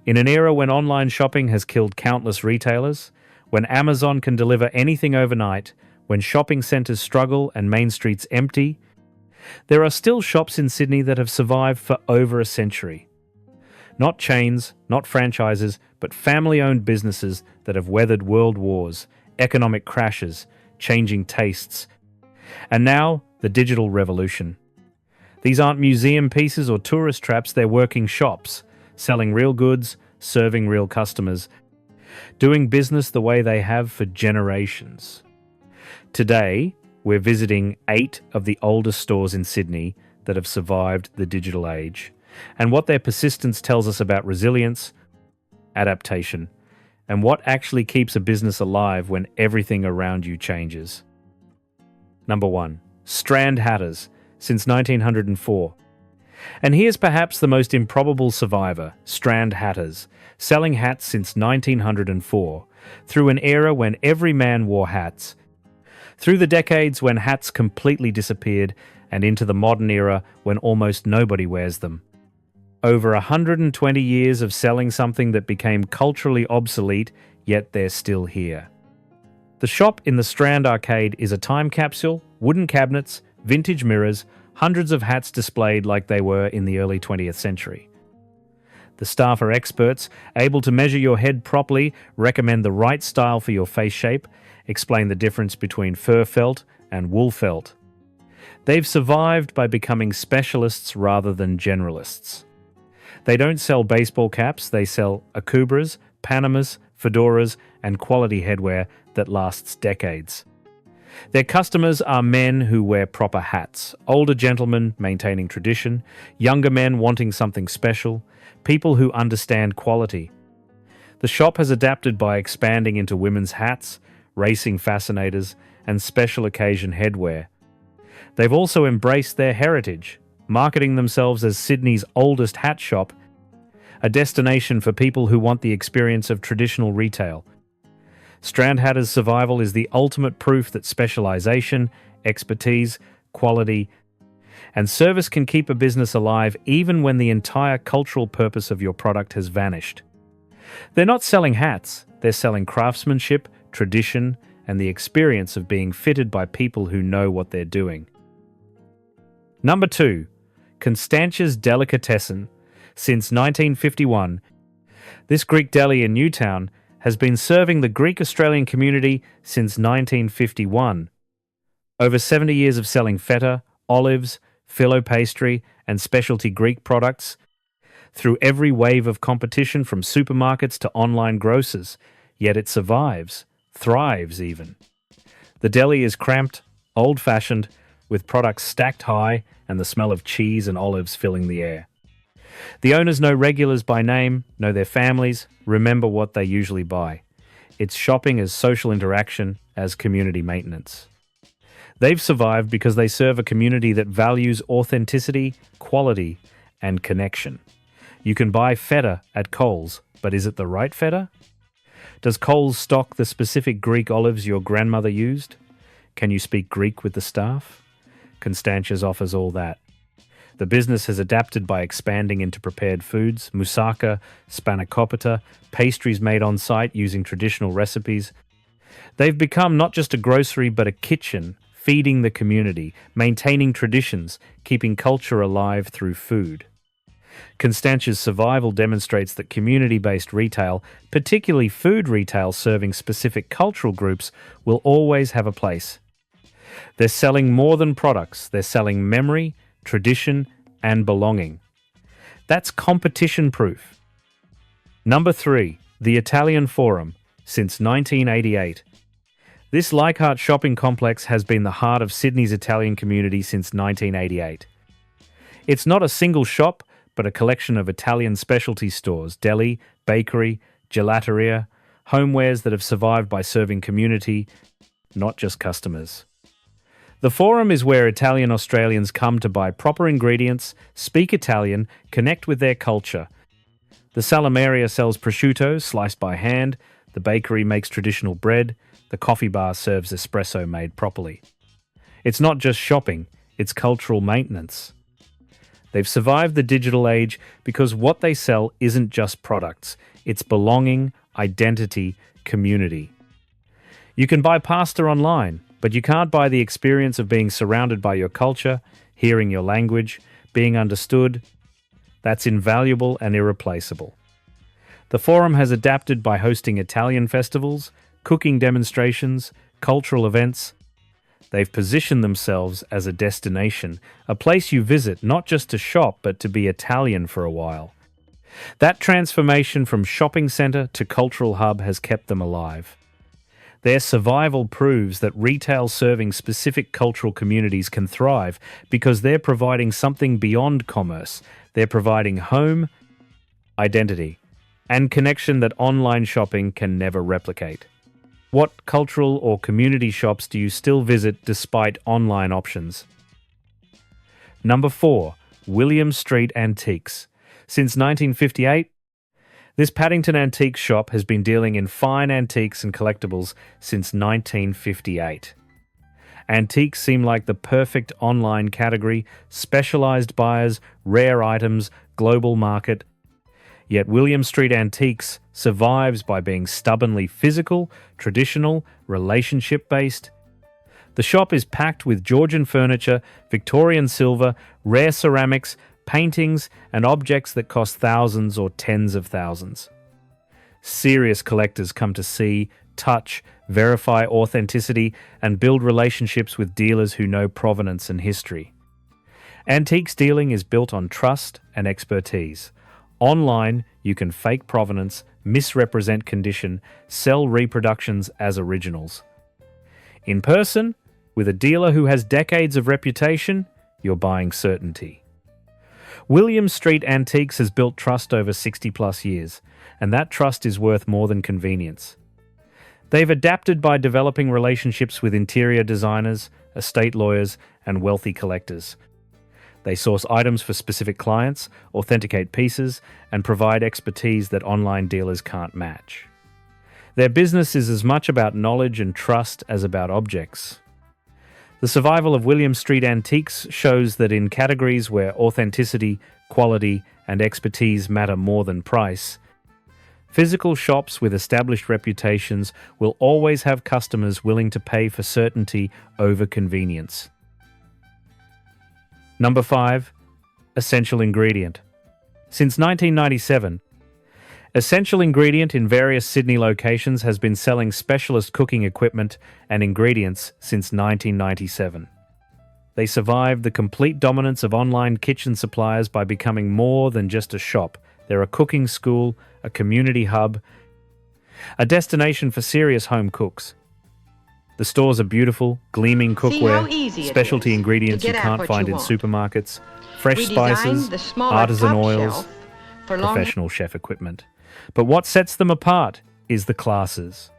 In an era when online shopping has killed countless retailers, when Amazon can deliver anything overnight, when shopping centres struggle and main streets empty, there are still shops in Sydney that have survived for over a century. Not chains, not franchises, but family-owned businesses that have weathered world wars, economic crashes, changing tastes, and now the digital revolution. These aren't museum pieces or tourist traps, they're working shops, selling real goods, serving real customers, doing business the way they have for generations. Today, we're visiting 8 of the oldest stores in Sydney that have survived the digital age, and what their persistence tells us about resilience, adaptation, and what actually keeps a business alive when everything around you changes. Number 1. Strand Hatters, since 1904. And here's perhaps the most improbable survivor, Strand Hatters, selling hats since 1904, through an era when every man wore hats, through the decades when hats completely disappeared, and into the modern era when almost nobody wears them. Over 120 years of selling something that became culturally obsolete, yet they're still here. The shop in the Strand arcade is a time capsule, wooden cabinets, vintage mirrors, hundreds of hats displayed like they were in the early 20th century. The staff are experts, able to measure your head properly, recommend the right style for your face shape, explain the difference between fur felt and wool felt. They've survived by becoming specialists rather than generalists. They don't sell baseball caps, they sell akubras, panamas, fedoras, and quality headwear that lasts decades. Their customers are men who wear proper hats, older gentlemen maintaining tradition, younger men wanting something special, people who understand quality. The shop has adapted by expanding into women's hats, racing fascinators, and special occasion headwear. They've also embraced their heritage, marketing themselves as Sydney's oldest hat shop, a destination for people who want the experience of traditional retail. Strand Hatters' survival is the ultimate proof that specialization, expertise, quality, and service can keep a business alive even when the entire cultural purpose of your product has vanished. They're not selling hats, they're selling craftsmanship, tradition, and the experience of being fitted by people who know what they're doing. Number 2. Constantia's Delicatessen. Since 1951, this Greek deli in Newtown has been serving the Greek-Australian community since 1951. Over 70 years of selling feta, olives, filo pastry, and specialty Greek products, through every wave of competition from supermarkets to online grocers, yet it survives, thrives even. The deli is cramped, old-fashioned, with products stacked high and the smell of cheese and olives filling the air. The owners know regulars by name, know their families, remember what they usually buy. It's shopping as social interaction, as community maintenance. They've survived because they serve a community that values authenticity, quality, and connection. You can buy feta at Coles, but is it the right feta? Does Coles stock the specific Greek olives your grandmother used? Can you speak Greek with the staff? Constantia's offers all that. The business has adapted by expanding into prepared foods, moussaka, spanakopita, pastries made on site using traditional recipes. They've become not just a grocery but a kitchen, feeding the community, maintaining traditions, keeping culture alive through food. Constantia's survival demonstrates that community-based retail, particularly food retail serving specific cultural groups, will always have a place. They're selling more than products, they're selling memory, tradition, and belonging. That's competition proof. Number 3. The Italian Forum, since 1988. This Leichhardt shopping complex has been the heart of Sydney's Italian community since 1988. It's not a single shop, but a collection of Italian specialty stores, deli, bakery, gelateria, homewares that have survived by serving community, not just customers. The Forum is where Italian Australians come to buy proper ingredients, speak Italian, connect with their culture. The Salameria sells prosciutto sliced by hand, the bakery makes traditional bread, the coffee bar serves espresso made properly. It's not just shopping, it's cultural maintenance. They've survived the digital age because what they sell isn't just products, it's belonging, identity, community. You can buy pasta online, but you can't buy the experience of being surrounded by your culture, hearing your language, being understood. That's invaluable and irreplaceable. The forum has adapted by hosting Italian festivals, cooking demonstrations, cultural events. They've positioned themselves as a destination, a place you visit not just to shop but to be Italian for a while. That transformation from shopping centre to cultural hub has kept them alive. Their survival proves that retail serving specific cultural communities can thrive because they're providing something beyond commerce. They're providing home, identity, and connection that online shopping can never replicate. What cultural or community shops do you still visit despite online options? Number 4. William Street Antiques. Since 1958, this Paddington antique shop has been dealing in fine antiques and collectibles since 1958. Antiques seem like the perfect online category, specialized buyers, rare items, global market. Yet William Street Antiques survives by being stubbornly physical, traditional, relationship-based. The shop is packed with Georgian furniture, Victorian silver, rare ceramics, paintings, and objects that cost thousands or tens of thousands. Serious collectors come to see, touch, verify authenticity, and build relationships with dealers who know provenance and history. Antiques dealing is built on trust and expertise. Online, you can fake provenance, misrepresent condition, sell reproductions as originals. In person, with a dealer who has decades of reputation, you're buying certainty. William Street Antiques has built trust over 60 plus years, and that trust is worth more than convenience. They've adapted by developing relationships with interior designers, estate lawyers, and wealthy collectors. They source items for specific clients, authenticate pieces, and provide expertise that online dealers can't match. Their business is as much about knowledge and trust as about objects. The survival of William Street Antiques shows that in categories where authenticity, quality, and expertise matter more than price, physical shops with established reputations will always have customers willing to pay for certainty over convenience. Number 5. Essential Ingredient. Since 1997, Essential Ingredient in various Sydney locations has been selling specialist cooking equipment and ingredients since 1997. They survived the complete dominance of online kitchen suppliers by becoming more than just a shop. They're a cooking school, a community hub, a destination for serious home cooks. The stores are beautiful, gleaming cookware, specialty ingredients you can't find in supermarkets, fresh spices, artisan oils, professional chef equipment. But what sets them apart is the classes.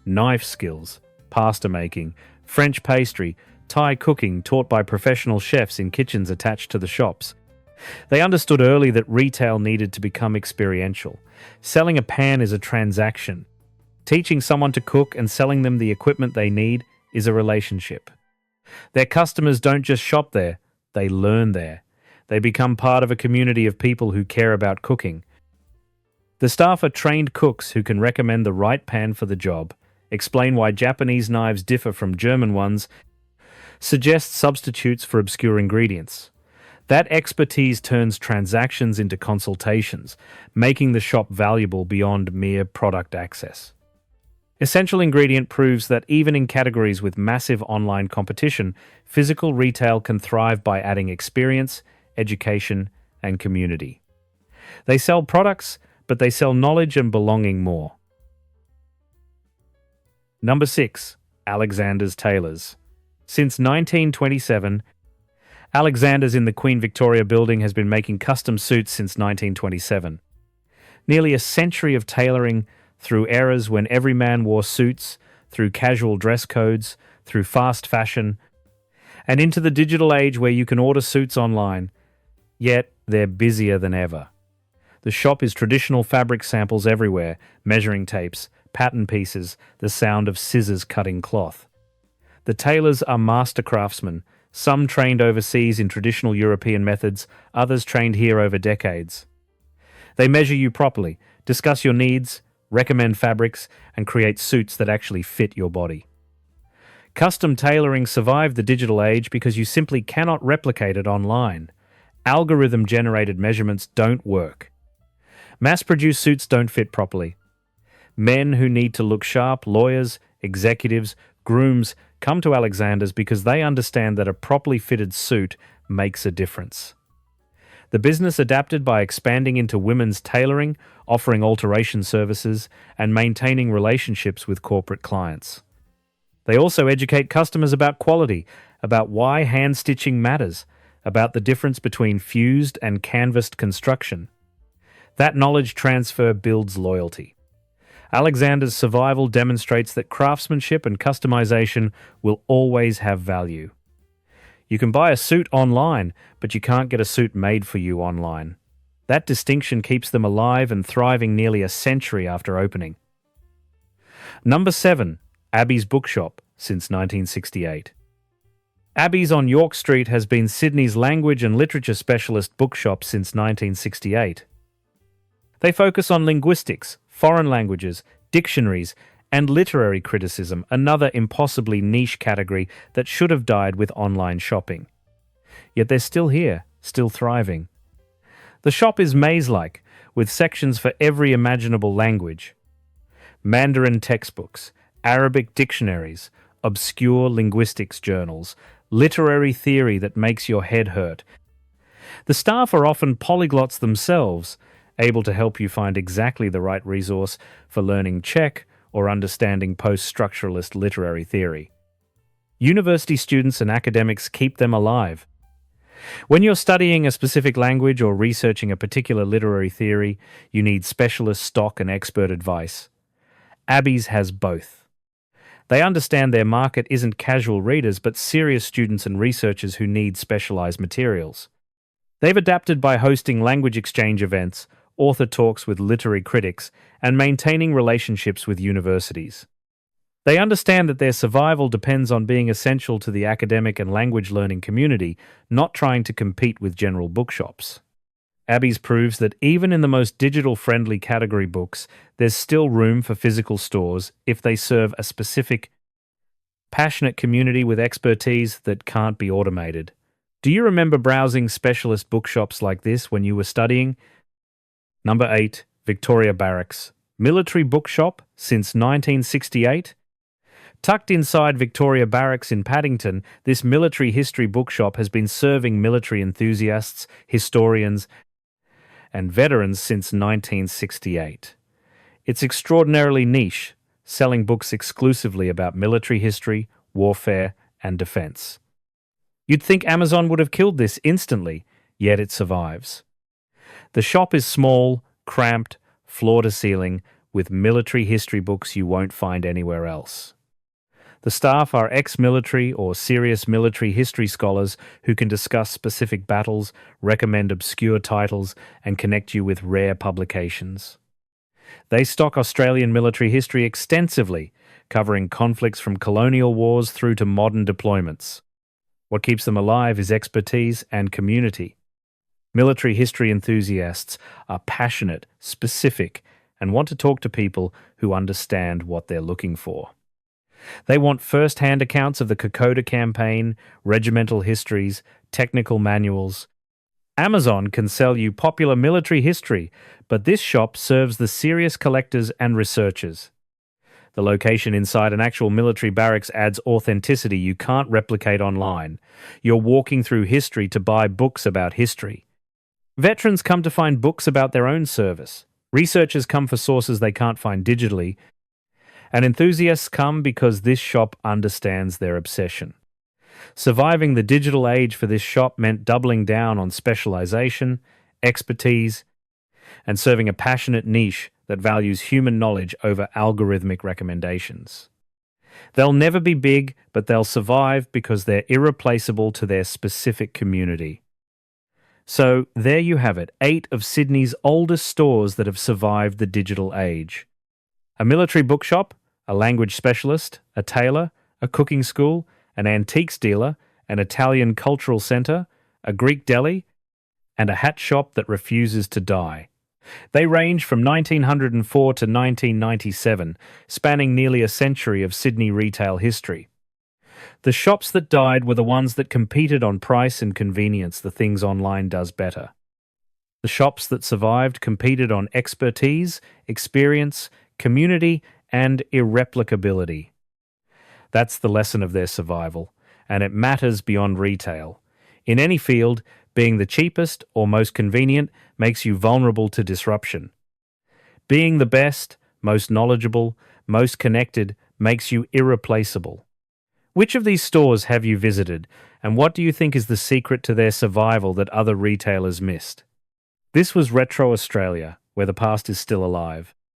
Knife skills, pasta making, French pastry, Thai cooking taught by professional chefs in kitchens attached to the shops. They understood early that retail needed to become experiential. Selling a pan is a transaction. Teaching someone to cook and selling them the equipment they need is a relationship. Their customers don't just shop there, they learn there. They become part of a community of people who care about cooking. The staff are trained cooks who can recommend the right pan for the job, explain why Japanese knives differ from German ones, suggest substitutes for obscure ingredients. That expertise turns transactions into consultations, making the shop valuable beyond mere product access. Essential Ingredient proves that even in categories with massive online competition, physical retail can thrive by adding experience, education, and community. They sell products, but they sell knowledge and belonging more. Number 6. Alexander's Tailors. Since 1927, Alexander's in the Queen Victoria Building has been making custom suits since 1927. Nearly a century of tailoring through eras when every man wore suits, through casual dress codes, through fast fashion, and into the digital age where you can order suits online. Yet they're busier than ever. The shop is traditional fabric samples everywhere, measuring tapes, pattern pieces, the sound of scissors cutting cloth. The tailors are master craftsmen, Some trained overseas in traditional European methods, others trained here over decades. They measure you properly, discuss your needs, recommend fabrics, and create suits that actually fit your body. Custom tailoring survived the digital age because you simply cannot replicate it online. Algorithm-generated measurements don't work. Mass-produced suits don't fit properly. Men who need to look sharp, lawyers, executives, grooms, come to Alexander's because they understand that a properly fitted suit makes a difference. The business adapted by expanding into women's tailoring, offering alteration services, and maintaining relationships with corporate clients. They also educate customers about quality, about why hand-stitching matters, about the difference between fused and canvassed construction. That knowledge transfer builds loyalty. Alexander's survival demonstrates that craftsmanship and customization will always have value. You can buy a suit online, but you can't get a suit made for you online. That distinction keeps them alive and thriving nearly a century after opening. Number 7. Abbey's Bookshop, since 1968. Abbey's on York Street has been Sydney's language and literature specialist bookshop since 1968. They focus on linguistics, foreign languages, dictionaries, and literary criticism, another impossibly niche category that should have died with online shopping. Yet they're still here, still thriving. The shop is maze-like, with sections for every imaginable language. Mandarin textbooks, Arabic dictionaries, obscure linguistics journals, literary theory that makes your head hurt. The staff are often polyglots themselves, able to help you find exactly the right resource for learning Czech or understanding post-structuralist literary theory. University students and academics keep them alive. When you're studying a specific language or researching a particular literary theory, you need specialist stock and expert advice. Abbey's has both. They understand their market isn't casual readers but serious students and researchers who need specialized materials. They've adapted by hosting language exchange events, author talks with literary critics, and maintaining relationships with universities. They understand that their survival depends on being essential to the academic and language learning community, not trying to compete with general bookshops. Abbey's proves that even in the most digital-friendly category books, there's still room for physical stores if they serve a specific, passionate community with expertise that can't be automated. Do you remember browsing specialist bookshops like this when you were studying? Number 8. Victoria Barracks. Military bookshop since 1968? Tucked inside Victoria Barracks in Paddington, this military history bookshop has been serving military enthusiasts, historians, and veterans since 1968. It's extraordinarily niche, selling books exclusively about military history, warfare, and defense. You'd think Amazon would have killed this instantly, yet it survives. The shop is small, cramped, floor-to-ceiling, with military history books you won't find anywhere else. The staff are ex-military or serious military history scholars who can discuss specific battles, recommend obscure titles, and connect you with rare publications. They stock Australian military history extensively, covering conflicts from colonial wars through to modern deployments. What keeps them alive is expertise and community. Military history enthusiasts are passionate, specific, and want to talk to people who understand what they're looking for. They want first-hand accounts of the Kokoda campaign, regimental histories, technical manuals. Amazon can sell you popular military history, but this shop serves the serious collectors and researchers. The location inside an actual military barracks adds authenticity you can't replicate online. You're walking through history to buy books about history. Veterans come to find books about their own service. Researchers come for sources they can't find digitally. And enthusiasts come because this shop understands their obsession. Surviving the digital age for this shop meant doubling down on specialization, expertise, and serving a passionate niche that values human knowledge over algorithmic recommendations. They'll never be big, but they'll survive because they're irreplaceable to their specific community. So, there you have it, 8 of Sydney's oldest stores that have survived the digital age. A military bookshop, a language specialist, a tailor, a cooking school, an antiques dealer, an Italian cultural centre, a Greek deli, and a hat shop that refuses to die. They range from 1904 to 1997, spanning nearly a century of Sydney retail history. The shops that died were the ones that competed on price and convenience, the things online does better. The shops that survived competed on expertise, experience, community, and irreplicability. That's the lesson of their survival, and it matters beyond retail. In any field, being the cheapest or most convenient makes you vulnerable to disruption. Being the best, most knowledgeable, most connected makes you irreplaceable. Which of these stores have you visited, and what do you think is the secret to their survival that other retailers missed? This was Retro Australia, where the past is still alive.